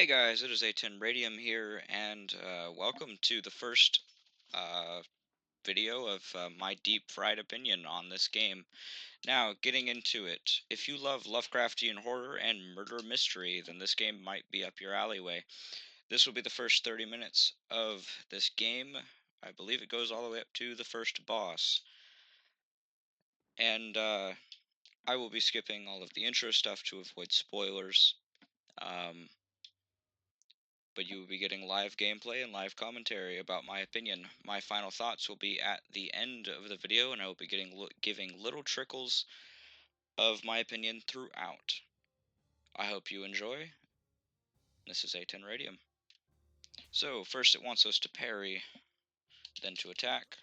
Hey guys, it is A10 Radium here, and welcome to the first uh, video of my deep fried opinion on this game. Now, getting into it, if you love Lovecraftian horror and murder mystery, then this game might be up your alleyway. This will be the first 30 minutes of this game. I believe it goes all the way up to the first boss. And I will be skipping all of the intro stuff to avoid spoilers. Um, but you will be getting live gameplay and live commentary about my opinion. My final thoughts will be at the end of the video, and I will be giving little trickles of my opinion throughout. I hope you enjoy. This is A10 Radium. So, first it wants us to parry, then to attack.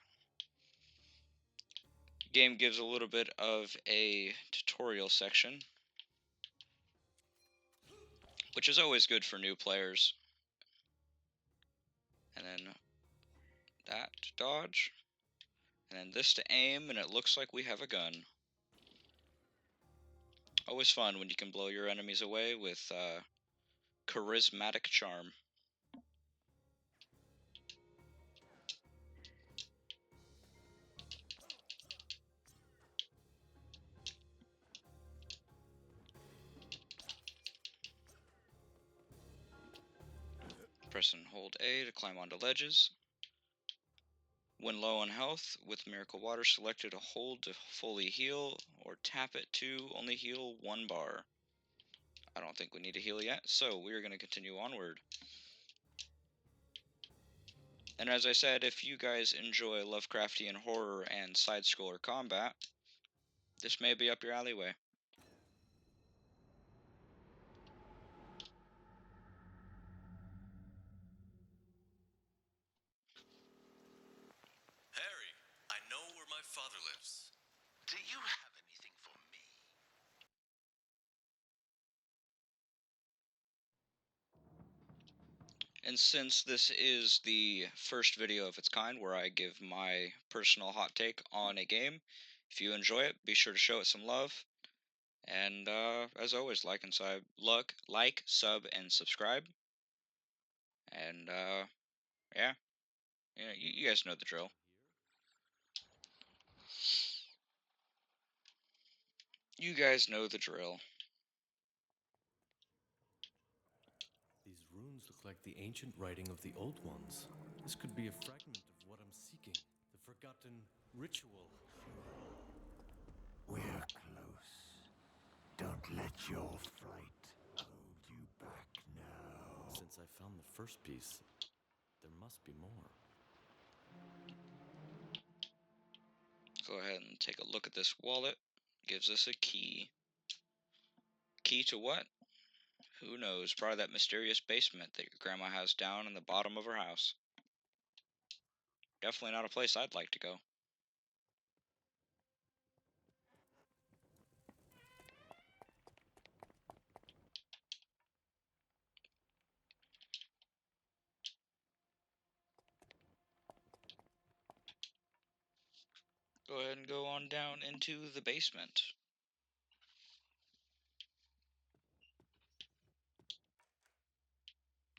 Game gives a little bit of a tutorial section, which is always good for new players. And then that to dodge, and then this to aim, and it looks like we have a gun. Always fun when you can blow your enemies away with charismatic charm. Press and hold A to climb onto ledges. When low on health, with Miracle Water selected, hold to fully heal, or tap it to only heal 1 bar. I don't think we need to heal yet, so we're going to continue onward. And as I said, if you guys enjoy Lovecraftian horror and side-scroller combat, this may be up your alleyway. Harry, I know where my father lives. Do you have anything for me? And since this is the first video of its kind where I give my personal hot take on a game, if you enjoy it, be sure to show it some love. And as always, like, sub, and subscribe. And yeah, you guys know the drill. You guys know the drill. These runes look like the ancient writing of the old ones. This could be a fragment of what I'm seeking. The forgotten ritual. We're close. Don't let your fright hold you back now. Since I found the first piece, there must be more. Go ahead and take a look at this wallet. Gives us a key. Key to what? Who knows? Probably that mysterious basement that your grandma has down in the bottom of her house. Definitely not a place I'd like to go. Go ahead and go on down into the basement.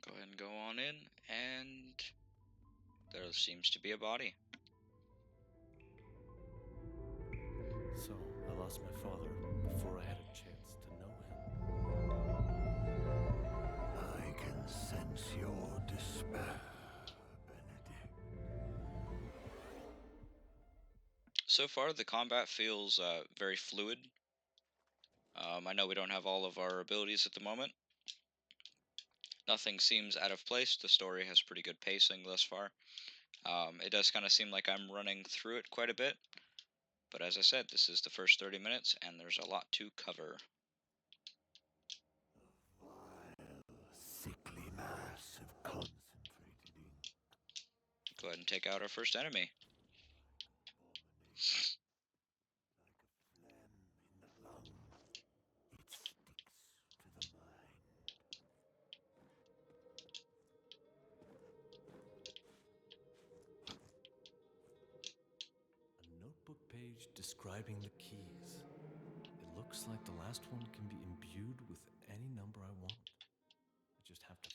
Go ahead and go on in, and there seems to be a body. So, I lost my father before I had a chance to know him. I can sense your despair, Benedict. So far, the combat feels very fluid. I know we don't have all of our abilities at the moment. Nothing seems out of place. The story has pretty good pacing thus far. It does kind of seem like I'm running through it quite a bit. But as I said, this is the first 30 minutes, and there's a lot to cover. Vile, sickly mass of concentrated ink. Go ahead and take out our first enemy. Like a phlegm in the lung, it sticks to the mind. A notebook page describing the keys. It looks like the last one can be imbued with any number I want. I just have to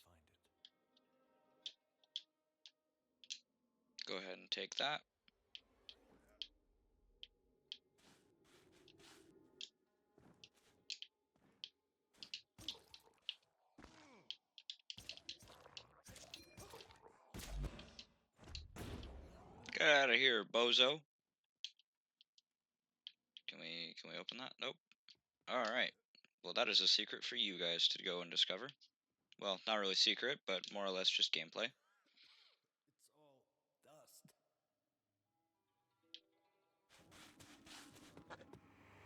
take that. Get out of here, bozo. Can we open that? Nope. Alright. Well, that is a secret for you guys to go and discover. Well, not really secret, but more or less just gameplay. It's all dust.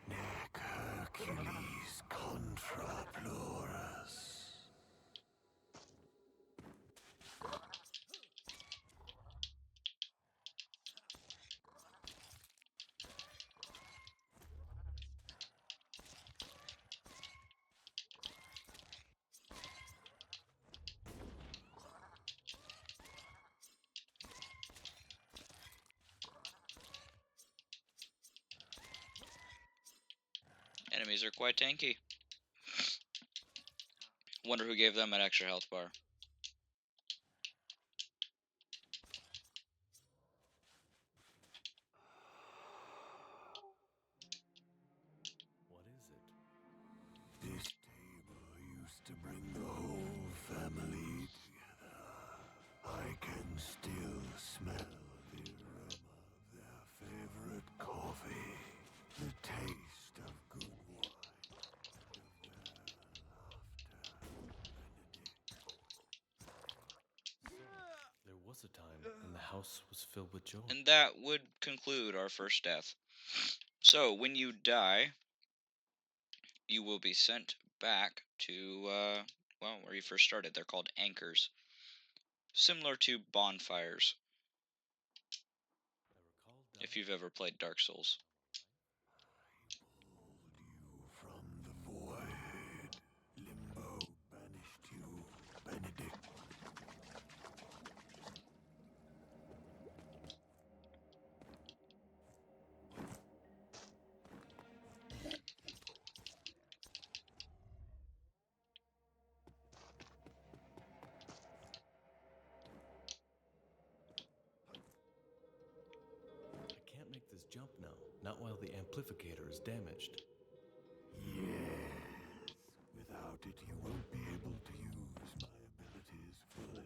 Nec Hercules contra plurus. Enemies are quite tanky. Wonder who gave them an extra health bar. What is it? This table used to bring the whole family together. I can still smell the aroma of their favorite coffee, the taste of good wine, and of their laughter, Benedict. There was a time when the house was filled with joy. And that would conclude our first death. So, when you die, you will be sent back to, well, where you first started. They're called anchors. Similar to bonfires, I recall if dying. you've ever played Dark Souls. Pulled you from the void. Limbo banished you, Benedict. I can't make this jump now, not while the amplificator is damaged. Yes. Without it, you won't be able to use my abilities fully.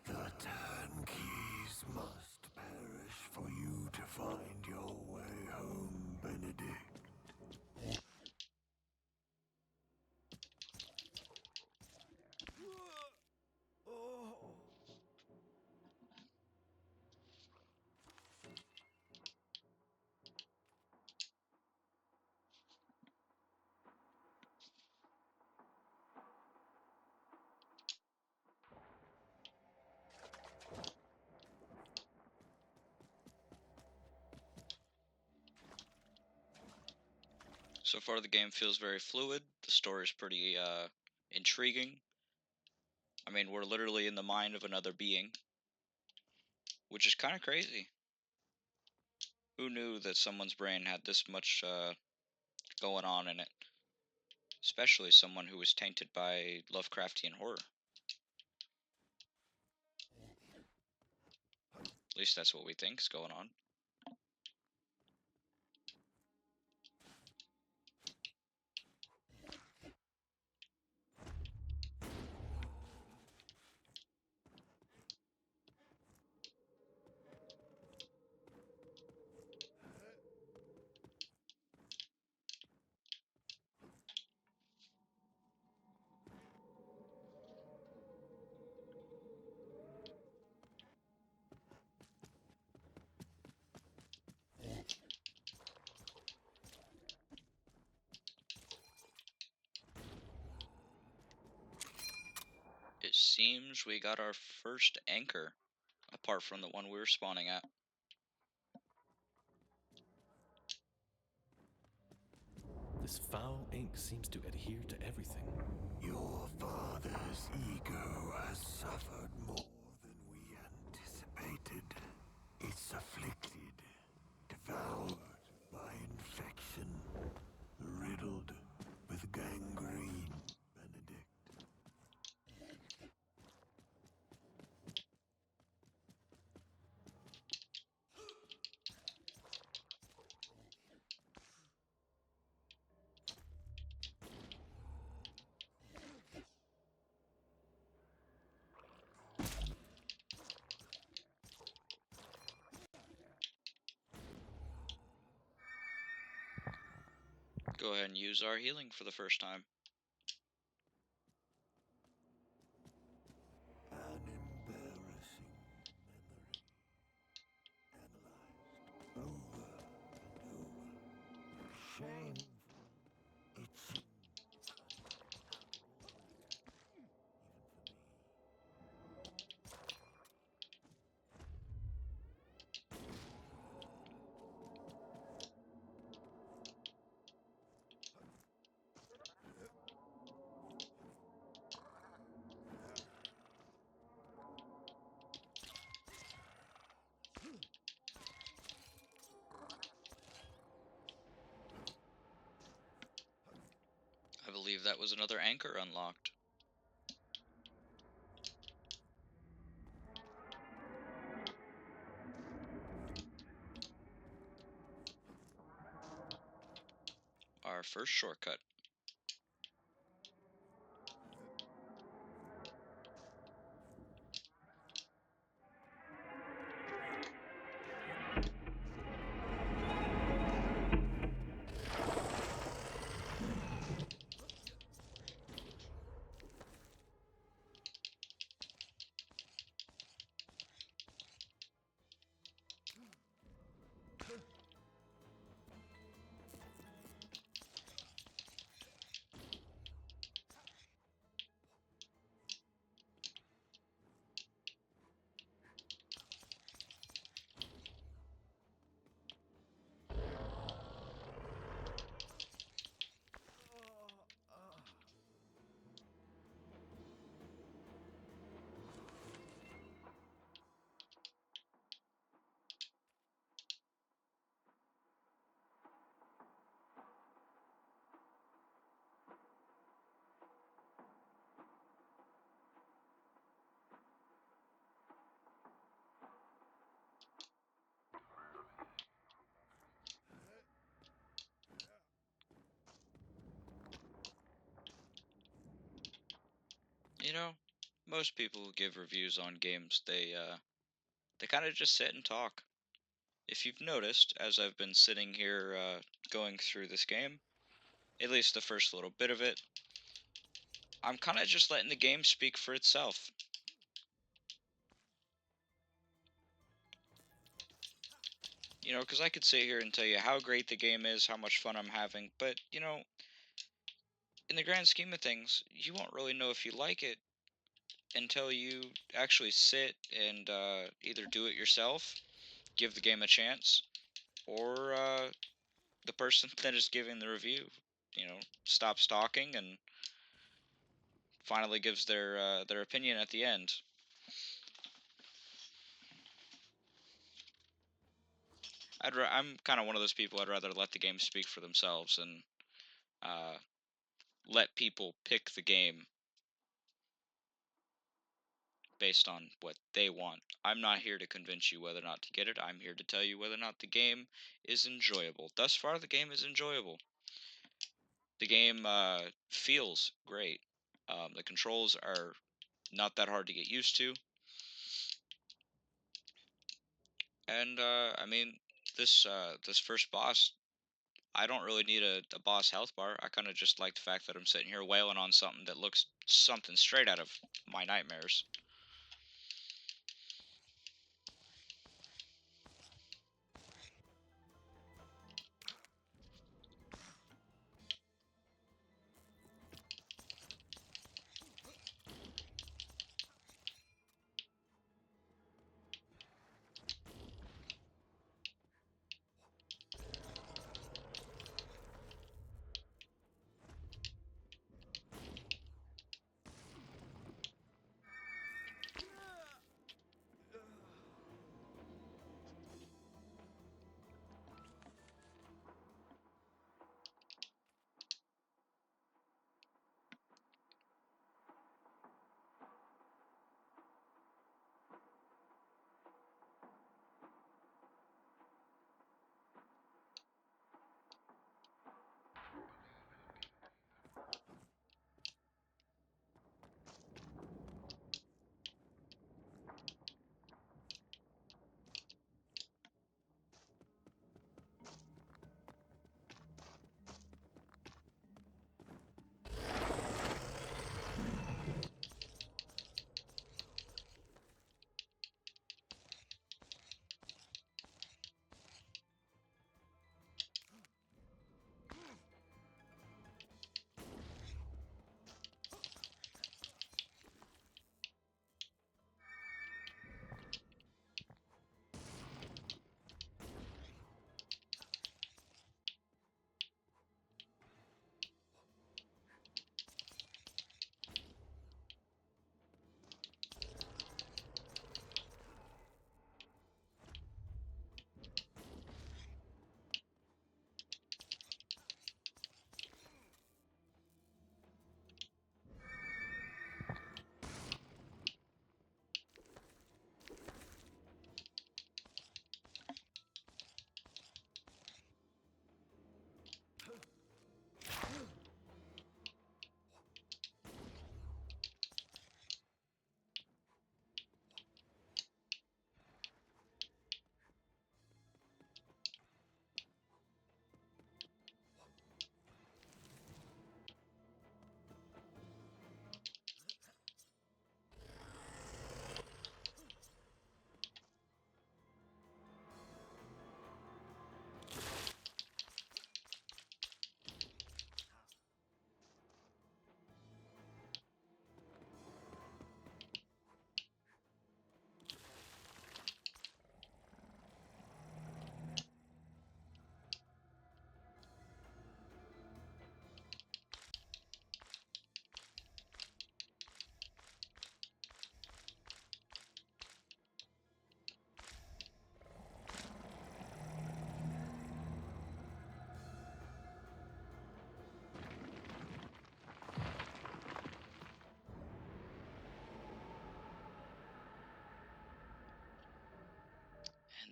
The turnkeys must perish for you to find your way home, Benedict. So far, the game feels very fluid. The story's pretty intriguing. I mean, we're literally in the mind of another being, which is kind of crazy. Who knew that someone's brain had this much going on in it? Especially someone who was tainted by Lovecraftian horror. At least that's what we think is going on. seems we got our first anchor, apart from the one we were spawning at. This foul ink seems to adhere to everything. Your father's ego has suffered more than we anticipated. It's afflicted, devoured by infection, riddled with gangrene, Benedict. Go ahead and use our healing for the first time. An embarrassing memory, analyzed over and over. Shameful, itching, even for me. I believe that was another anchor unlocked. Our first shortcut. You know, most people who give reviews on games, they kind of just sit and talk. If you've noticed, as I've been sitting here going through this game, at least the first little bit of it, I'm kind of just letting the game speak for itself. You know, because I could sit here and tell you how great the game is, how much fun I'm having, but, you know, in the grand scheme of things, you won't really know if you like it until you actually sit and either do it yourself, give the game a chance, or the person that is giving the review, you know, stops talking and finally gives their opinion at the end. I'm kind of one of those people. I'd rather let the game speak for themselves and uh, let people pick the game based on what they want. I'm not here to convince you whether or not to get it. I'm here to tell you whether or not the game is enjoyable. Thus far, the game is enjoyable. The game feels great. The controls are not that hard to get used to, and I mean, this first boss, I don't really need a boss health bar. I kind of just like the fact that I'm sitting here wailing on something that looks something straight out of my nightmares.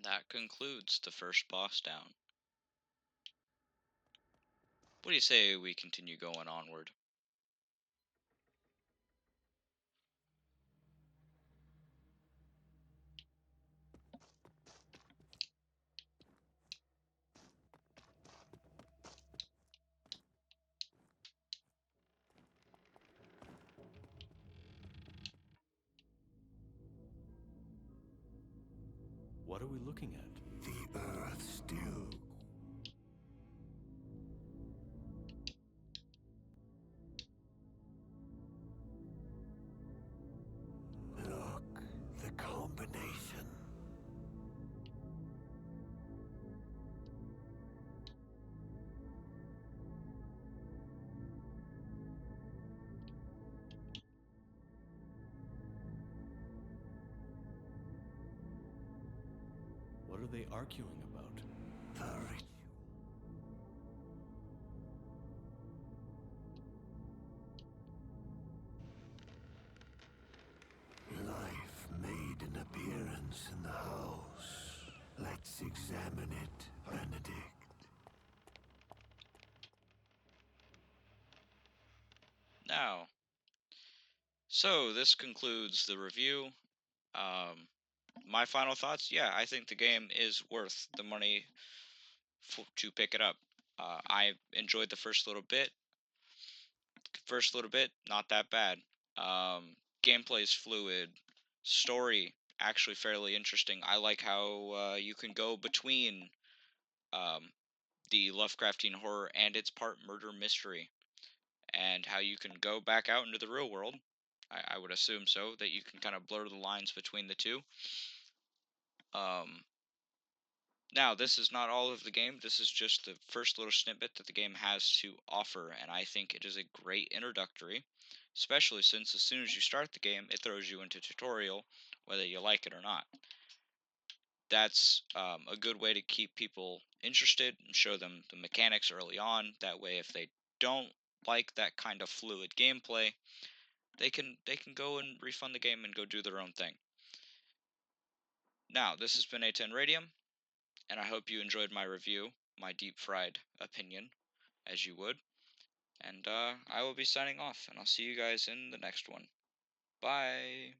And that concludes the first boss down. What do you say we continue going onward? What are we looking at? The earth still. Look, the combination. What are they arguing about? The ritual. Life made an appearance in the house. Let's examine it, Benedict. Now, so this concludes the review. Um, my final thoughts, yeah, I think the game is worth the money to pick it up. I enjoyed the first little bit, not that bad. Gameplay's fluid, story actually fairly interesting. I like how you can go between um, the Lovecraftian horror and its part murder mystery, and how you can go back out into the real world. I would assume so, that you can kind of blur the lines between the two. Um, Now, this is not all of the game. This is just the first little snippet that the game has to offer, and I think it is a great introductory, especially since as soon as you start the game, it throws you into tutorial, whether you like it or not. That's a good way to keep people interested and show them the mechanics early on. That way, if they don't like that kind of fluid gameplay, they can go and refund the game and go do their own thing. Now, this has been A10 Radium, and I hope you enjoyed my review, my deep fried opinion, as you would. And I will be signing off, and I'll see you guys in the next one. Bye.